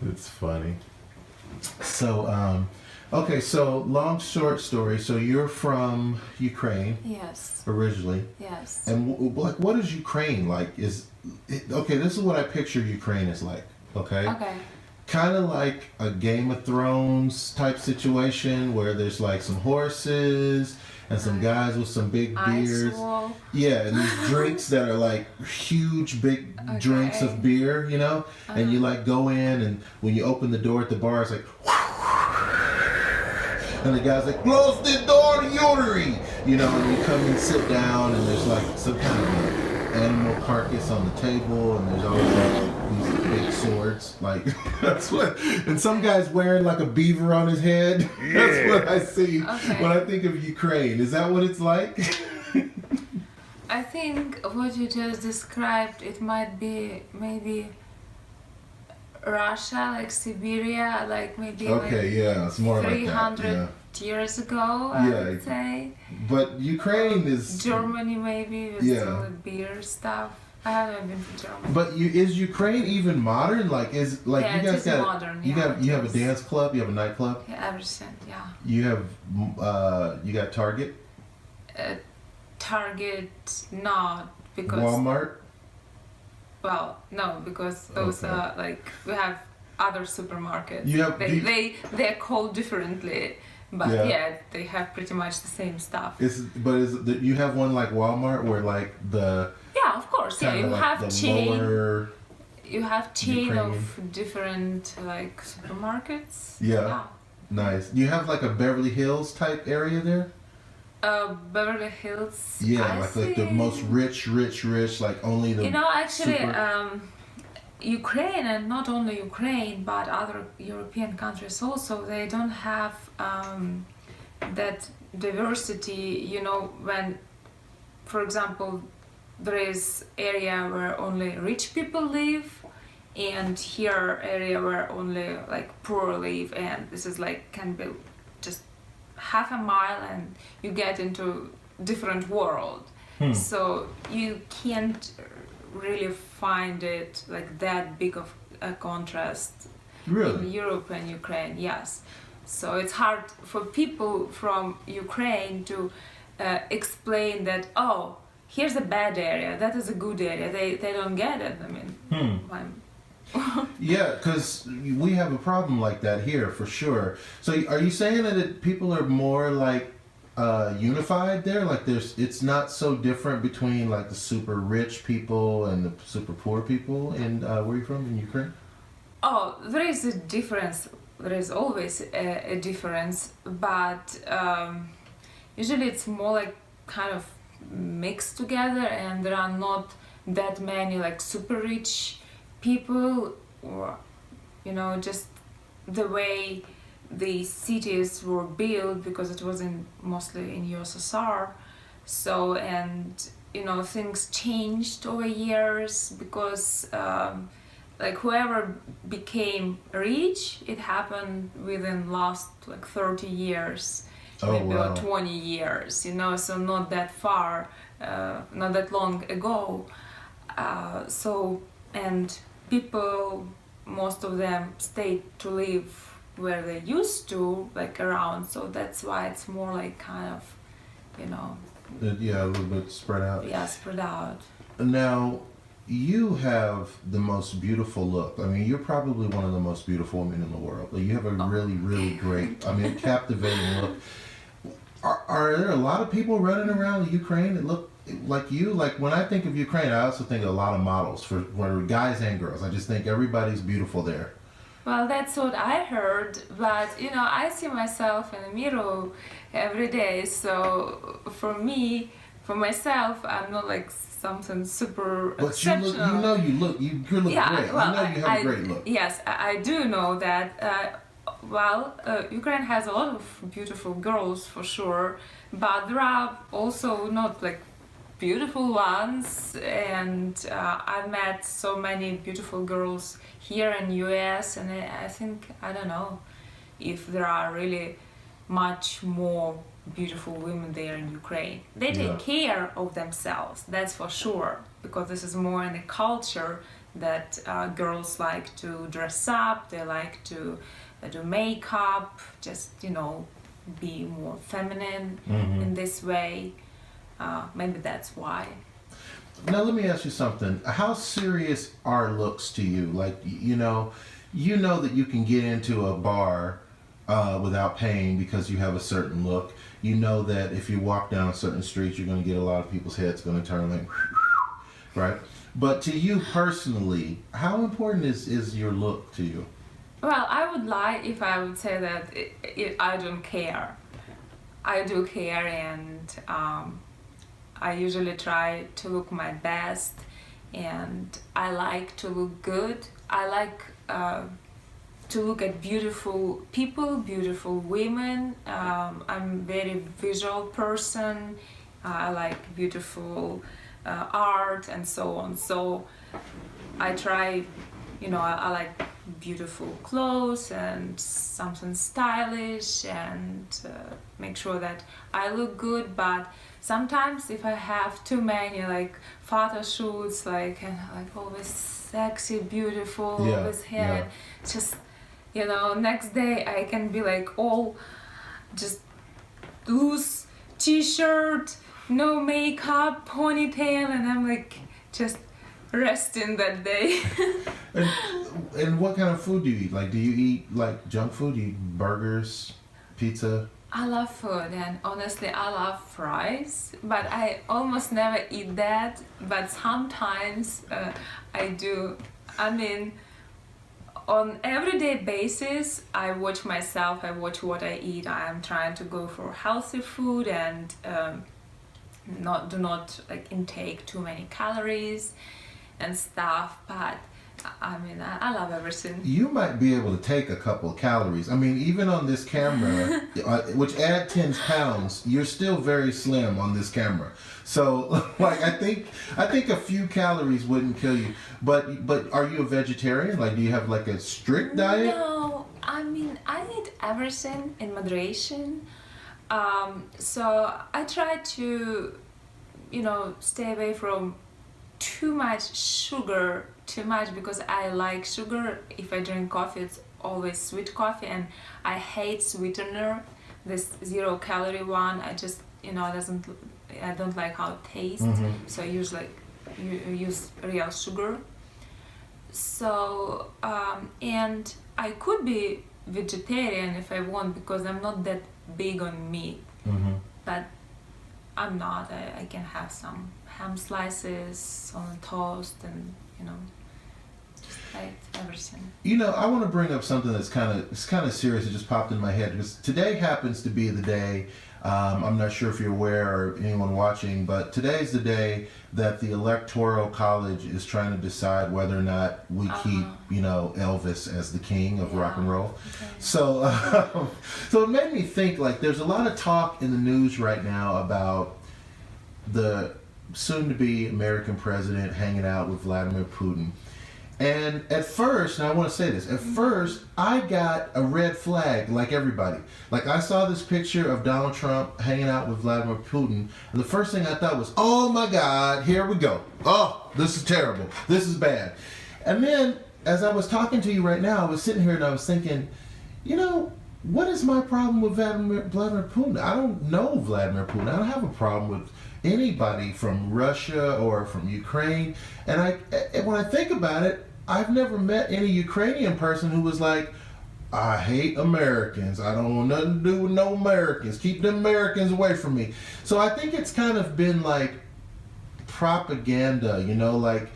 It's funny. So, okay, so long short story. So you're from Ukraine. Yes. Originally. Yes. And like, what is Ukraine like? Okay? This is what I picture Ukraine is like. Okay. Okay. Kind of like a Game of Thrones type situation where there's like some horses and some guys with some big beards. Yeah, and these drinks that are like huge, big drinks of beer, you know? And you like go in, and when you open the door at the bar, it's like, and the guy's like, close the door, Yuri! You know, and you come and sit down, and there's like some kind of animal carcass on the table, and there's always like these big swords. Like, that's what, and some guy's wearing like a beaver on his head. Yeah. That's what I see when I think of Ukraine. Is that what it's like? I think what you just described, it might be maybe Russia, like Siberia, like maybe it's more 300 like that. years ago, I would say. But Ukraine is Germany maybe with all the beer stuff. I haven't been to Germany. But is Ukraine even modern? Like you guys got modern, you have a dance club, you have a nightclub. Yeah, everything. Yeah. You have you got Target. Target, not because Walmart. Well, no, because those are like we have other supermarkets. You have they're called differently, but they have pretty much the same stuff. You have one like Walmart where like the of course, you like have chain. You have chain Ukrainian. of different like supermarkets. Yeah. Nice. Do you have like a Beverly Hills type area there? Beverly Hills. Yeah, like the most rich, like only the. You know, actually, Ukraine, and not only Ukraine, but other European countries also, they don't have that diversity. You know, when, for example, there is area where only rich people live, and here area where only like poor live, and this is like can be just half a mile and you get into different world. So you can't really find it like that big of a contrast in Europe and Ukraine. Yes, so it's hard for people from Ukraine to explain that, oh, here's a bad area, that is a good area. They don't get it. I mean, Yeah, because we have a problem like that here for sure. So are you saying that people are more like unified there? Like it's not so different between like the super rich people and the super poor people in where are you from, in Ukraine? Oh, there is a difference. There is always a difference, but usually it's more like kind of mixed together, and there are not that many like super rich people, or just the way the cities were built, because it was mostly in USSR. So, and things changed over years, because like whoever became rich, it happened within last like 30 years, maybe or 20 years, so not that far, not that long ago. And people, most of them stayed to live where they used to, like around, so that's why it's more like kind of, a little bit spread out. Yeah, spread out. Now, you have the most beautiful look. I mean, you're probably one of the most beautiful women in the world. Like, you have a really, really great, captivating look. Are there a lot of people running around Ukraine that look like you? Like, when I think of Ukraine, I also think of a lot of models for guys and girls. I just think everybody's beautiful there. Well, that's what I heard, but I see myself in the mirror every day, so for me, for myself, I'm not like something super But exceptional. you look great. Well, I know you have a great look. Yes, I do know that. Ukraine has a lot of beautiful girls for sure, but there are also not like beautiful ones, and I've met so many beautiful girls here in US, and I think, I don't know if there are really much more beautiful women there in Ukraine. They take care of themselves, that's for sure, because this is more in the culture that girls like to dress up, they like to do makeup, just, you know, be more feminine in this way. Maybe that's why. Now let me ask you something. How serious are looks to you? Like, you know that you can get into a bar without paying because you have a certain look. You know that if you walk down certain streets, you're going to get a lot of people's heads going to turn like, right? But to you personally, how important is your look to you? Well, I would lie if I would say that I don't care. I do care, and I usually try to look my best, and I like to look good. I like to look at beautiful people, beautiful women. I'm a very visual person. I like beautiful art and so on. So I try, you know, I like beautiful clothes and something stylish, and make sure that I look good. But sometimes if I have too many like photo shoots, like, and like always sexy, beautiful, always hair, just, you know, next day I can be like all just loose t-shirt, no makeup, ponytail, and I'm like just resting that day. And what kind of food do you eat? Like, do you eat like junk food? Do you eat burgers, pizza? I love food, and honestly I love fries, but I almost never eat that, but sometimes I do. I mean, on everyday basis I watch myself, I watch what I eat. I am trying to go for healthy food and do not like intake too many calories and stuff, but I mean, I love everything. You might be able to take a couple of calories. I mean, even on this camera, which add 10 pounds, you're still very slim on this camera. So, like, I think a few calories wouldn't kill you. But are you a vegetarian? Like, do you have like a strict diet? No, I mean, I eat everything in moderation. So I try to, you know, stay away from too much sugar, because I like sugar. If I drink coffee, it's always sweet coffee, and I hate sweetener, this 0 calorie one. I just, you know, I don't like how it tastes. So I use real sugar. So and I could be vegetarian if I want, because I'm not that big on meat, but I'm not. I can have some ham slices on toast, and, you know, just like everything. You know, I want to bring up something that's kind of serious. It just popped in my head because today happens to be the day. I'm not sure if you're aware or anyone watching, but today's the day that the Electoral College is trying to decide whether or not we keep, you know, Elvis as the king of rock and roll. Okay. So, so it made me think, like, there's a lot of talk in the news right now about the soon-to-be American president hanging out with Vladimir Putin. And at first, and I want to say this, at first I got a red flag like everybody. Like, I saw this picture of Donald Trump hanging out with Vladimir Putin, and the first thing I thought was, oh my God, here we go. Oh, this is terrible. This is bad. And then, as I was talking to you right now, I was sitting here and I was thinking, you know, what is my problem with Vladimir Putin? I don't know Vladimir Putin. I don't have a problem with anybody from Russia or from Ukraine. And when I think about it, I've never met any Ukrainian person who was like, I hate Americans. I don't want nothing to do with no Americans. Keep them Americans away from me. So I think it's kind of been like propaganda, you know, like,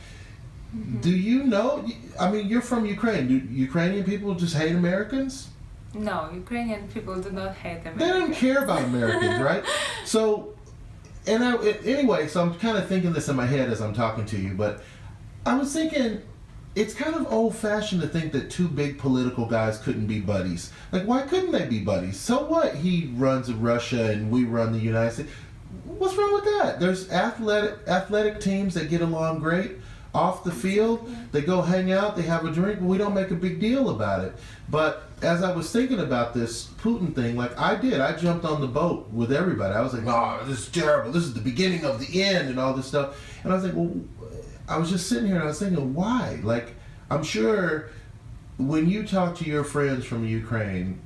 do you know, I mean, you're from Ukraine. Do Ukrainian people just hate Americans? No, Ukrainian people do not hate Americans. They don't care about Americans, right? So And anyway, so I'm kind of thinking this in my head as I'm talking to you, but I was thinking it's kind of old-fashioned to think that two big political guys couldn't be buddies. Like, why couldn't they be buddies? So what? He runs Russia and we run the United States. What's wrong with that? There's athletic teams that get along great off the field. They go hang out, they have a drink, we don't make a big deal about it. But as I was thinking about this Putin thing, like I jumped on the boat with everybody. I was like, "Oh, this is terrible. This is the beginning of the end," and all this stuff. And I was like, well, I was just sitting here and I was thinking, why? Like, I'm sure when you talk to your friends from Ukraine,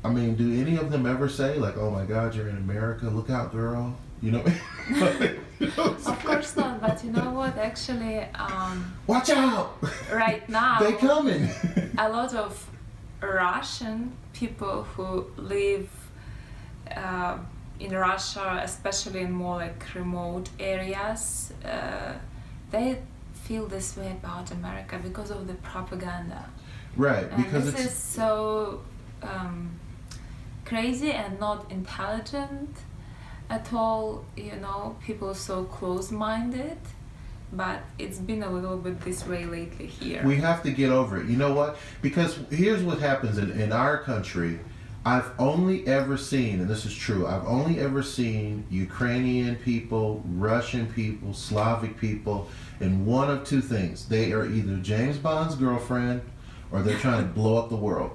I mean, do any of them ever say like, "Oh my God, you're in America. Look out, girl." You know? Of course not, but you know what? Actually, watch out! right now, They coming. a lot of Russian people who live in Russia, especially in more like remote areas, they feel this way about America because of the propaganda. Right, And because this is so crazy and not intelligent at all. You know, people are so close-minded. But it's been a little bit this way lately here. we have to get over it. You know what? Because here's what happens in our country. I've only ever seen, and this is true, I've only ever seen Ukrainian people, Russian people, Slavic people, in one of two things. They are either James Bond's girlfriend or they're trying to blow up the world.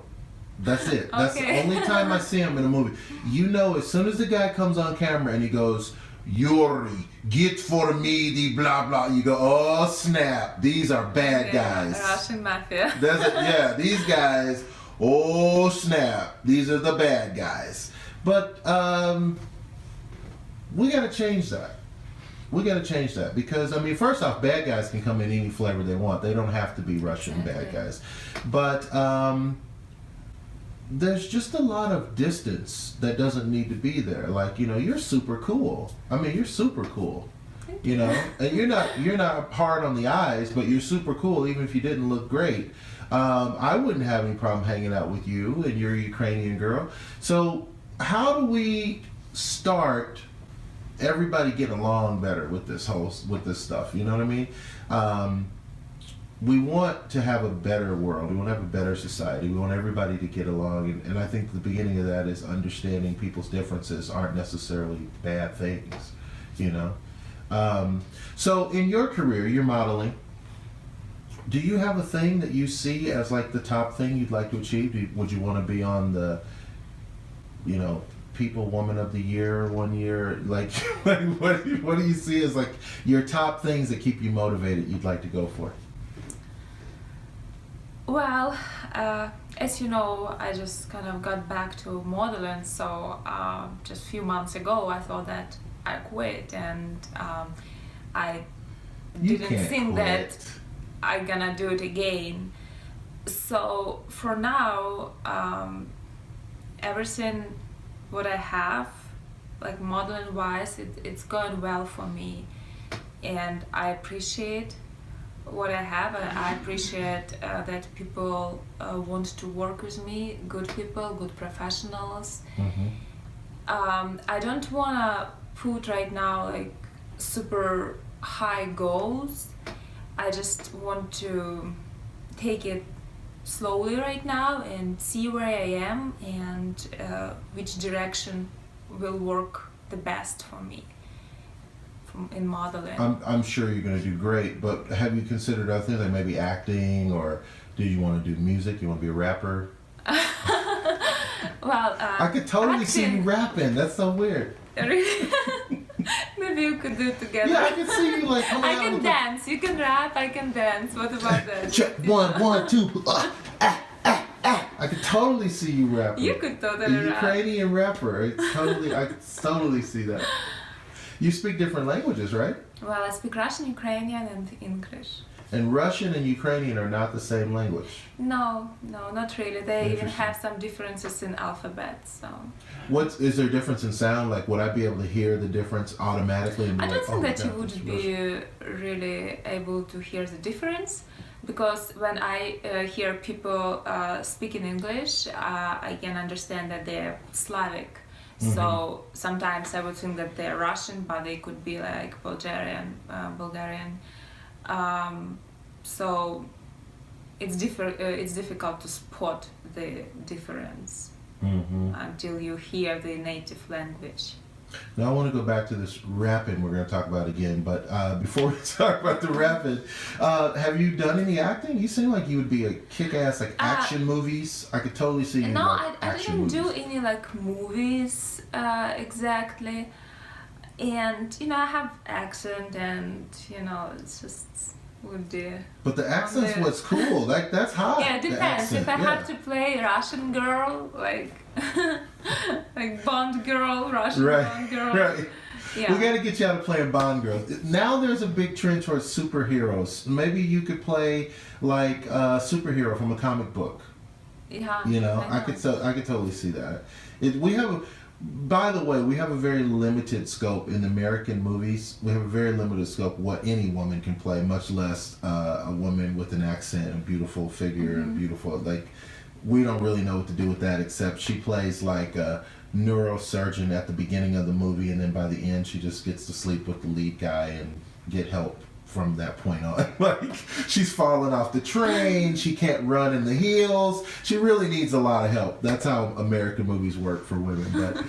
That's it. That's the Okay. only time I see him in a movie. You know, as soon as the guy comes on camera and he goes, "Yuri, get for me the blah blah," you go, "Oh snap, these are bad guys." Russian mafia. That's it. Yeah, these guys. Oh snap, these are the bad guys. But we got to change that. We got to change that because I mean, first off, bad guys can come in any flavor they want. They don't have to be Russian bad guys. But there's just a lot of distance that doesn't need to be there. Like, you know, you're super cool. I mean, you're super cool. You know, and you're not hard on the eyes, but you're super cool even if you didn't look great. I wouldn't have any problem hanging out with you and your Ukrainian girl. So how do we start everybody getting along better with this stuff? You know what I mean? We want to have a better world. We want to have a better society. We want everybody to get along. And I think the beginning of that is understanding people's differences aren't necessarily bad things, you know? So in your career, you're modeling. Do you have a thing that you see as like the top thing you'd like to achieve? Would you want to be on the, you know, People Woman of the Year one year? Like, what do you see as like your top things that keep you motivated you'd like to go for? Well, as you know, I just kind of got back to modeling, so just a few months ago I thought that I quit, and I didn't think that I'm gonna do it again. So for now, everything what I have, like modeling wise, it's going well for me, and I appreciate what I have. I appreciate that people want to work with me, good people, good professionals. Mm-hmm. I don't want to put right now like super high goals. I just want to take it slowly right now and see where I am and which direction will work the best for me in modeling. I'm sure you're going to do great, but have you considered other things like maybe acting, or do you want to do music? You want to be a rapper? Well, I could totally see you rapping. That's so weird. Really? Maybe you could do it together. Yeah, I can see you like coming I out can with dance. You can rap. I can dance. What about that? check 1, 2. I could totally see you rapping. You could totally a rap. Ukrainian rapper. I could totally see that. You speak different languages, right? Well, I speak Russian, Ukrainian, and English. And Russian and Ukrainian are not the same language. No, not really. They even have some differences in alphabet. So. Is there a difference in sound? Like, would I be able to hear the difference automatically? And be I don't like, think oh my that you God, would this is be Russian? really able to hear the difference, because when I hear people speak in English, I can understand that they're Slavic, So sometimes I would think that they're Russian, but they could be like Bulgarian. So it's difficult to spot the difference until you hear the native language. Now I want to go back to this rapping we're going to talk about again, but before we talk about the rapping, have you done any acting? You seem like you would be a kick-ass like action movies. I could totally see you. No, like, I didn't do any like movies exactly, and I have accent, and it's just would do. But the accent's what's cool. Like that's hot. Yeah, it depends. If I have to play Russian girl, like like Bond girl, Russian Bond girl. Right. Yeah. We got to get you out of playing Bond girl. Now there's a big trend towards superheroes. Maybe you could play like a superhero from a comic book. Yeah. I could totally see that. By the way, we have a very limited scope in American movies. We have a very limited scope what any woman can play, much less a woman with an accent and beautiful figure and beautiful, like, we don't really know what to do with that, except she plays like a neurosurgeon at the beginning of the movie, and then by the end she just gets to sleep with the lead guy and get help from that point on. Like, she's falling off the train, she can't run in the heels, she really needs a lot of help. That's how American movies work for women. But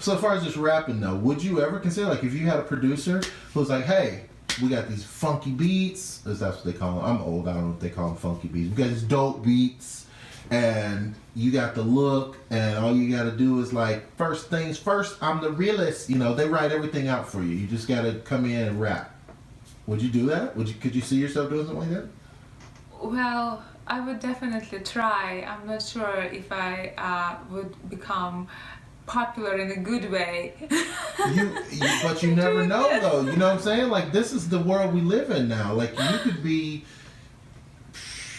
so as far as this rapping though, would you ever consider, like, if you had a producer who's like, hey, we got these funky beats, as that's what they call them. I'm old, I don't know what they call them, funky beats. We got these dope beats, and you got the look, and all you got to do is like, first things first, I'm the realest. They write everything out for you. You just got to come in and rap. Would you do that? Could you see yourself doing something like that? Well, I would definitely try. I'm not sure if I would become popular in a good way. But you never know, though. You know what I'm saying? Like, this is the world we live in now. Like, you could be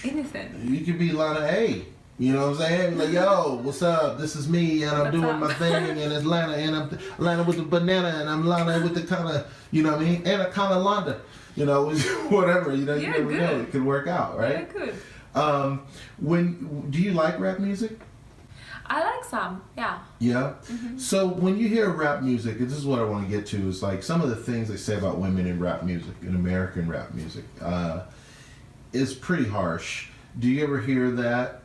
anything. You could be Lana A. You know what I'm saying? Like, yo, what's up? This is me, and I'm doing my thing, and it's Lana, and I'm Lana with the banana, and I'm Lana with the kind of, you know what I mean? And a kind of Londa. Whatever. You never know. It could work out, right? Yeah, good. Do you like rap music? I like some, yeah. Yeah? So when you hear rap music, this is what I want to get to, is like some of the things they say about women in rap music, in American rap music, is pretty harsh. Do you ever hear that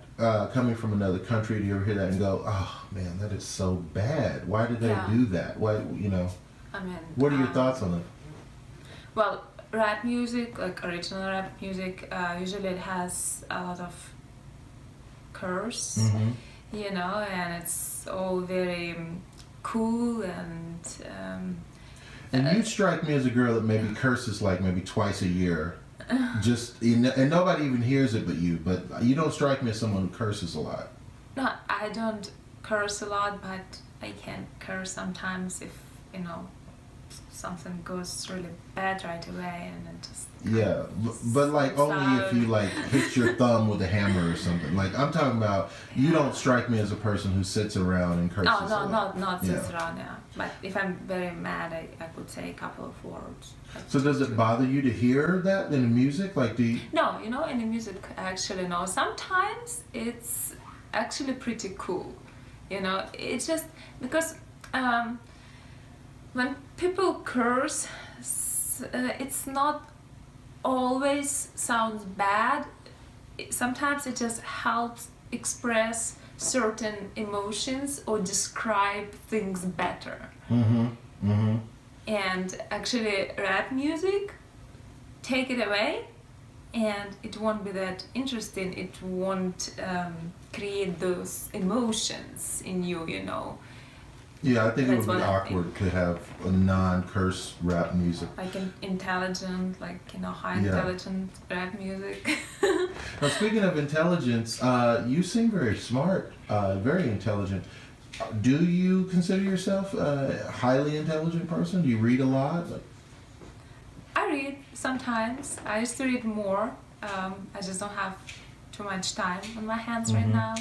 coming from another country? Do you ever hear that and go, oh man, that is so bad. Why did they do that? Why, what are your thoughts on that? Well, rap music, like original rap music, usually it has a lot of curse, and it's all very cool, and you strike me as a girl that maybe curses like maybe twice a year, and nobody even hears it but you don't strike me as someone who curses a lot. No, I don't curse a lot, but I can curse sometimes if something goes really bad right away, and it just but like only if you like hit your thumb with a hammer or something. Like, I'm talking about, you don't strike me as a person who sits around and curses. Oh no, not sits around. Yeah, but if I'm very mad, I could say a couple of words. So does it bother you to hear that in the music? Like, do you? No, in the music, actually, no. Sometimes it's actually pretty cool. It's just because when people curse, it's not always sounds bad. Sometimes it just helps express certain emotions or describe things better. And actually, rap music, take it away, and it won't be that interesting. It won't create those emotions in you, Yeah, I think it would be awkward to have a non-curse rap music. Like an intelligent, high intelligent rap music. Now, speaking of intelligence, you seem very smart, very intelligent. Do you consider yourself a highly intelligent person? Do you read a lot? I read sometimes. I used to read more. I just don't have too much time on my hands right now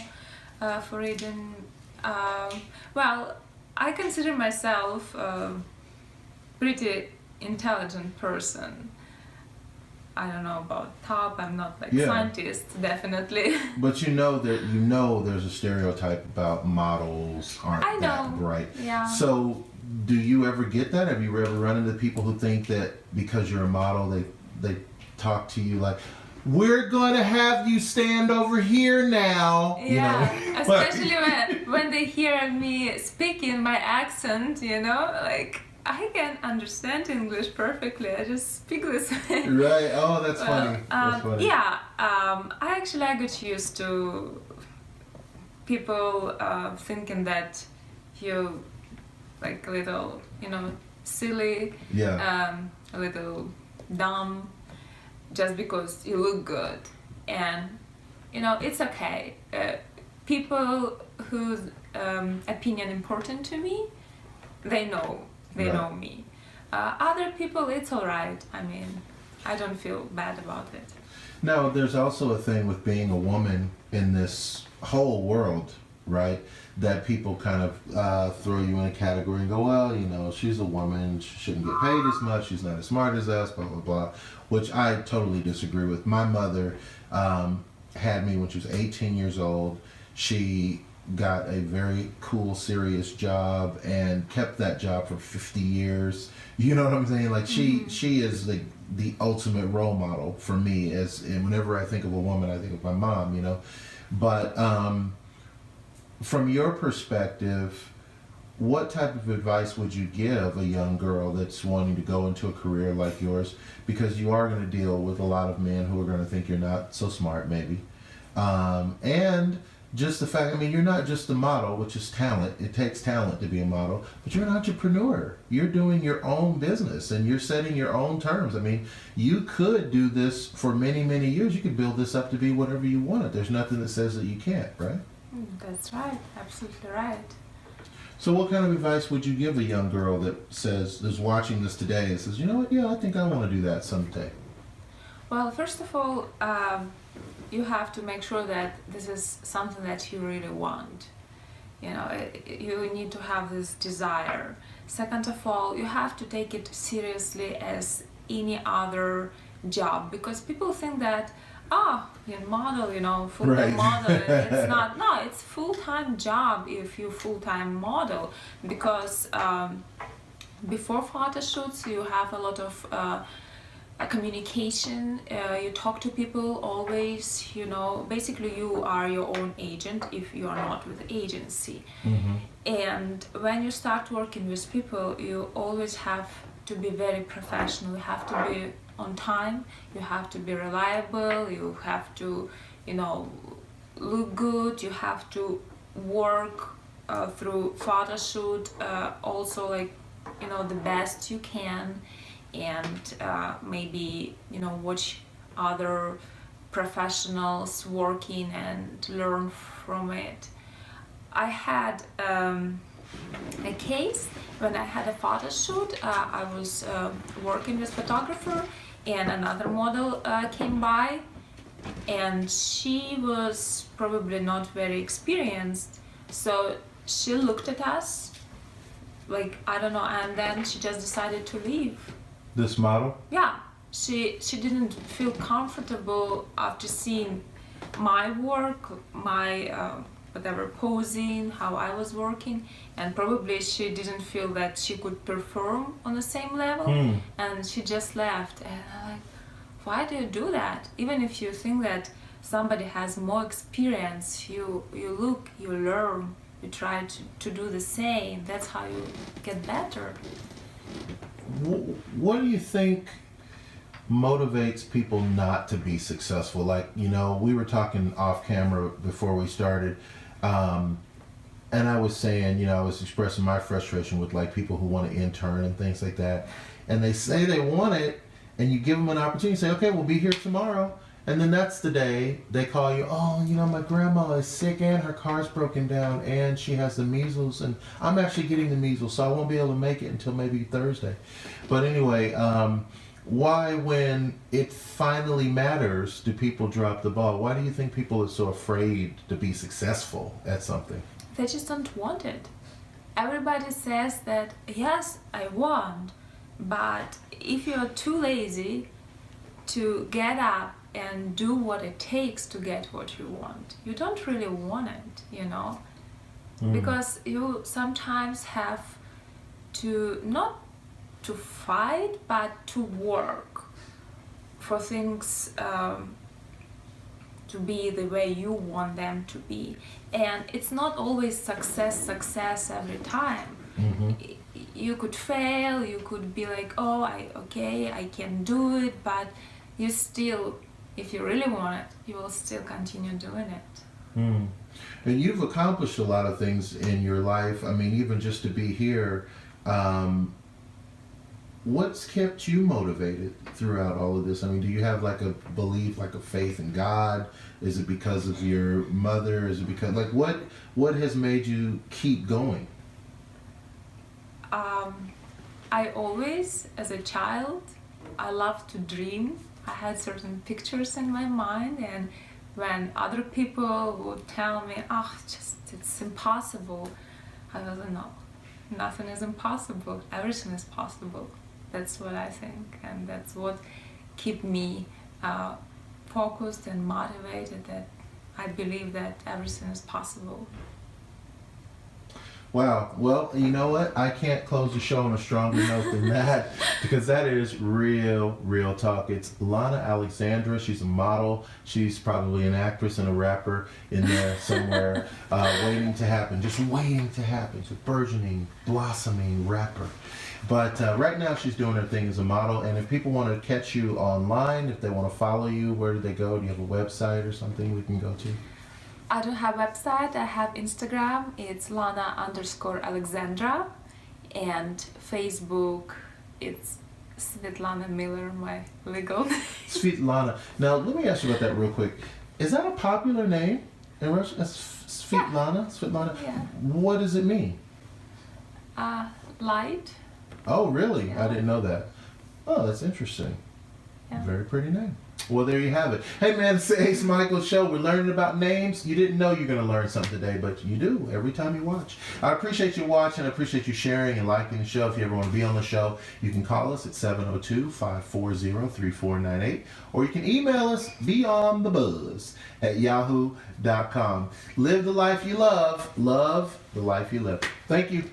for reading. Well, I consider myself a pretty intelligent person. I don't know about top. I'm not scientist, definitely. But there's a stereotype about models aren't that bright. right. Yeah. So, do you ever get that? Have you ever run into people who think that because you're a model, they talk to you like, "We're going to have you stand over here now." Yeah, You know? especially when they hear me speaking my accent, you know, like I can understand English perfectly. I just speak this way. Right. Oh, that's funny. That's funny. Yeah, I got used to people thinking that you like a little, you know, silly, Yeah. a little dumb, just because you look good, and you know it's okay. People whose opinion important to me, they know me. Other people, it's alright. I mean, I don't feel bad about it. Now, there's also a thing with being a woman in this whole world, right? That people kind of throw you in a category and go, well, you know, she's a woman, she shouldn't get paid as much, she's not as smart as us, blah, blah, blah, which I totally disagree with. My mother had me when she was 18 years old. She got a very cool, serious job and kept that job for 50 years. You know what I'm saying? Like she is the ultimate role model for me. And whenever I think of a woman, I think of my mom. You know, but from your perspective, what type of advice would you give a young girl that's wanting to go into a career like yours? Because you are going to deal with a lot of men who are going to think you're not so smart, maybe, and just the fact, I mean, you're not just a model, which is talent. It takes talent to be a model, but you're an entrepreneur. You're doing your own business and you're setting your own terms. I mean, you could do this for many, many years. You could build this up to be whatever you want it. There's nothing that says that you can't, right? That's right. Absolutely right. So what kind of advice would you give a young girl that's watching this today and says, you know what, yeah, I think I want to do that someday? Well, first of all, you have to make sure that this is something that you really want. You know, you need to have this desire. Second of all, you have to take it seriously as any other job, because people think that, you're a model, you know, full-time Right. model. It's not. No, it's full-time job if you're full-time model, because before photo shoots you have a lot of communication. You talk to people always, you know, basically you are your own agent if you are not with the agency. Mm-hmm. And when you start working with people, you always have to be very professional. You have to be on time, you have to be reliable, you have to, you know, look good, you have to work through photo shoot also, like, you know, the best you can, and maybe, you know, watch other professionals working and learn from it. I had a case when I had a photo shoot. I was working with photographer, and another model came by, and she was probably not very experienced, so she looked at us like, I don't know, and then she just decided to leave. This model? Yeah, she didn't feel comfortable after seeing my work, my whatever, posing, how I was working, and probably she didn't feel that she could perform on the same level, and she just left. And I'm like, why do you do that? Even if you think that somebody has more experience, you look, you learn, you try to do the same. That's how you get better. What do you think motivates people not to be successful? Like, you know, we were talking off camera before we started, and I was saying, you know, I was expressing my frustration with like people who want to intern and things like that, and they say they want it, and you give them an opportunity, say, okay, we'll be here tomorrow, and then that's the day they call you, oh, you know, my grandma is sick and her car's broken down and she has the measles, and I'm actually getting the measles, so I won't be able to make it until maybe Thursday. But anyway, why, when it finally matters, do people drop the ball? Why do you think people are so afraid to be successful at something? They just don't want it. Everybody says that, yes, I want, but if you're too lazy to get up and do what it takes to get what you want, you don't really want it, you know? because you sometimes have to not to fight but to work for things to be the way you want them to be, and it's not always success every time. You could fail, you could be like, oh, I can do it, but you still, if you really want it, you will still continue doing it. And you've accomplished a lot of things in your life. I mean, even just to be here, what's kept you motivated throughout all of this? I mean, do you have like a belief, like a faith in God? Is it because of your mother? Is it because, like, what has made you keep going? I always, as a child, I loved to dream. I had certain pictures in my mind, and when other people would tell me, it's impossible, I was like, no, nothing is impossible, everything is possible. That's what I think, and that's what keep me focused and motivated, that I believe that everything is possible. Wow. Well, you know what? I can't close the show on a stronger note than that, because that is real talk. It's LANA ALEXANDRA. She's a model. She's probably an actress and a rapper in there somewhere, waiting to happen. Just waiting to happen. She's a burgeoning, blossoming rapper. But right now she's doing her thing as a model. And if people want to catch you online, if they want to follow you, where do they go? Do you have a website or something we can go to? I don't have a website, I have Instagram, it's LANA_Alexandra, and Facebook, it's Svetlana Miller, my legal name. Svetlana. Now, let me ask you about that real quick. Is that a popular name in Russian? Svetlana? Yeah. Svetlana? Yeah. What does it mean? Light. Oh, really? Yeah. I didn't know that. Oh, that's interesting. Yeah. Very pretty name. Well, there you have it. Hey, man, it's the Ace Michael Show. We're learning about names. You didn't know you're going to learn something today, but you do every time you watch. I appreciate you watching. I appreciate you sharing and liking the show. If you ever want to be on the show, you can call us at 702-540-3498, or you can email us beyondthebuzz@yahoo.com. Live the life you love. Love the life you live. Thank you.